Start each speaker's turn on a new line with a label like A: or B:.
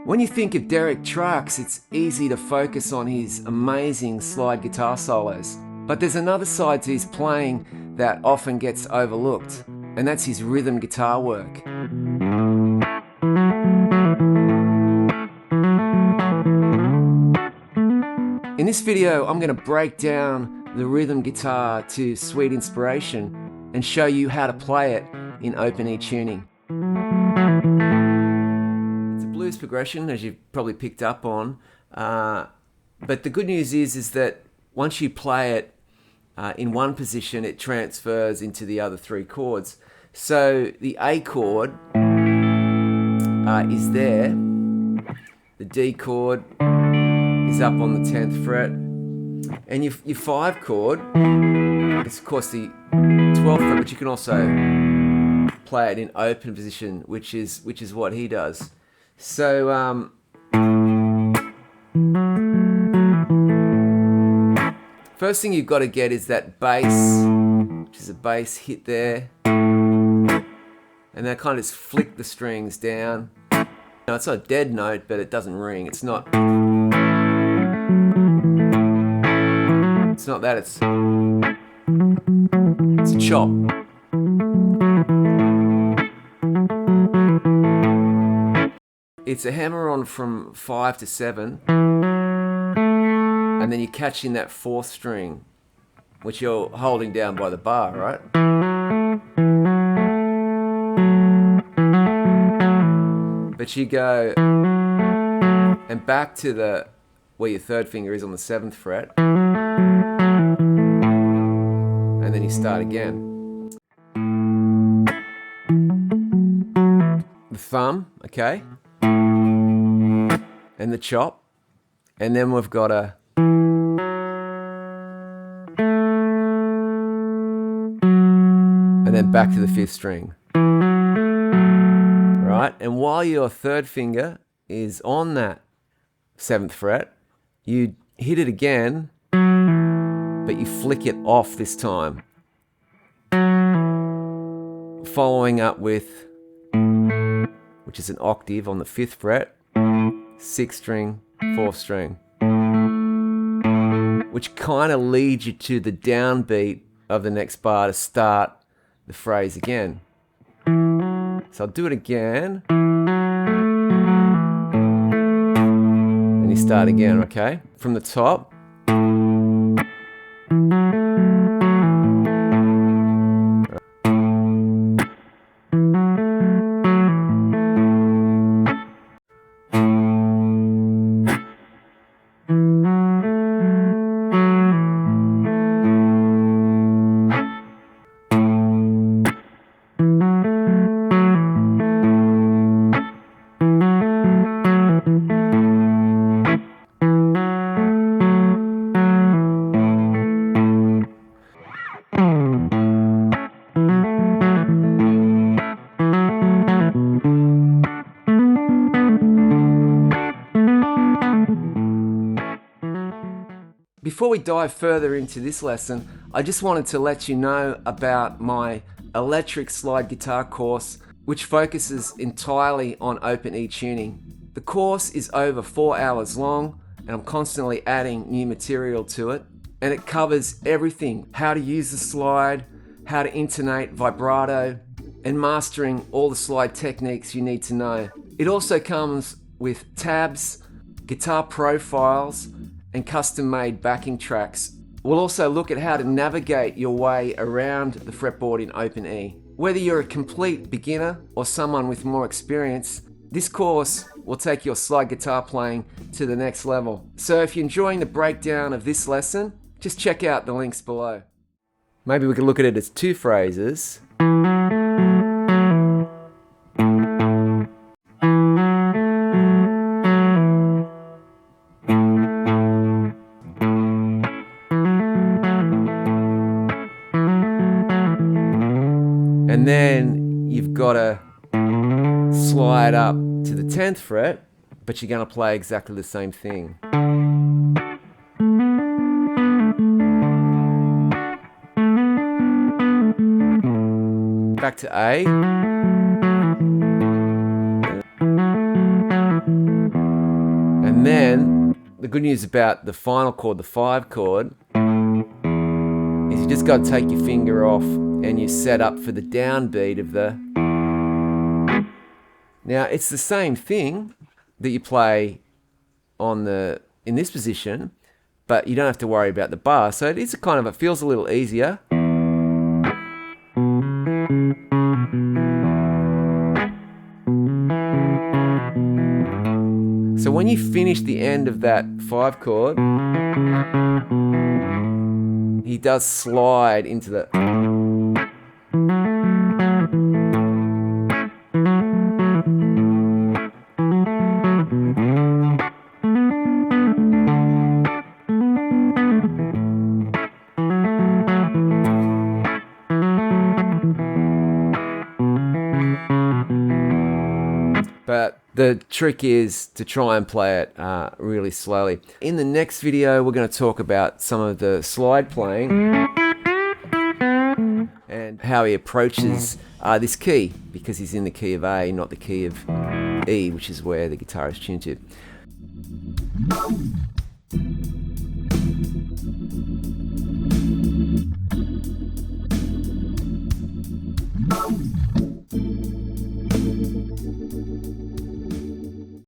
A: When you think of Derek Trucks, it's easy to focus on his amazing slide guitar solos. But there's another side to his playing that often gets overlooked, and that's his rhythm guitar work. In this video, I'm going to break down the rhythm guitar to Sweet Inspiration and show you how to play it in open E tuning. It's a blues progression, as you've probably picked up on, but the good news is that once you play it in one position, it transfers into the other three chords. So the A chord is there, the D chord is up on the 10th fret, and your 5 chord is of course the 12th fret, but you can also play it in open position, which is what he does. So first thing you've got to get is that bass, which is a bass hit there, and then kind of just flick the strings down. Now, it's not a dead note, but it doesn't ring. It's not that, it's a chop. It's a hammer on from 5 to 7, and then you catch in that 4th string, which you're holding down by the bar, right? But you go and back to where your 3rd finger is on the 7th fret, and then you start again. The thumb, okay, and the chop, and then we've got and then back to the 5th string. Right, and while your 3rd finger is on that 7th fret, you hit it again, but you flick it off this time, following up with, which is an octave on the 5th fret, 6th string, 4th string, which kind of leads you to the downbeat of the next bar to start the phrase again. So I'll do it again, and you start again, okay? From the top. Before we dive further into this lesson, I just wanted to let you know about my electric slide guitar course, which focuses entirely on open E tuning. The course is over 4 hours long, and I'm constantly adding new material to it, and it covers everything: how to use the slide, how to intonate vibrato, and mastering all the slide techniques you need to know. It also comes with tabs, guitar profiles, and custom-made backing tracks. We'll also look at how to navigate your way around the fretboard in open E. Whether you're a complete beginner or someone with more experience, this course will take your slide guitar playing to the next level. So if you're enjoying the breakdown of this lesson, just check out the links below. Maybe we can look at it as 2 phrases. And then you've got to slide up to the 10th fret, but you're going to play exactly the same thing. back to A. And then the good news about the final chord, the 5 chord, is you just got to take your finger off and you set up for the downbeat of the. Now it's the same thing that you play on the in this position, but you don't have to worry about the bar. So it is a kind of, it feels a little easier. So when you finish the end of that 5 chord, he does slide into the. But the trick is to try and play it really slowly. In the next video, we're going to talk about some of the slide playing and how he approaches this key, because he's in the key of A, not the key of E, which is where the guitar is tuned to.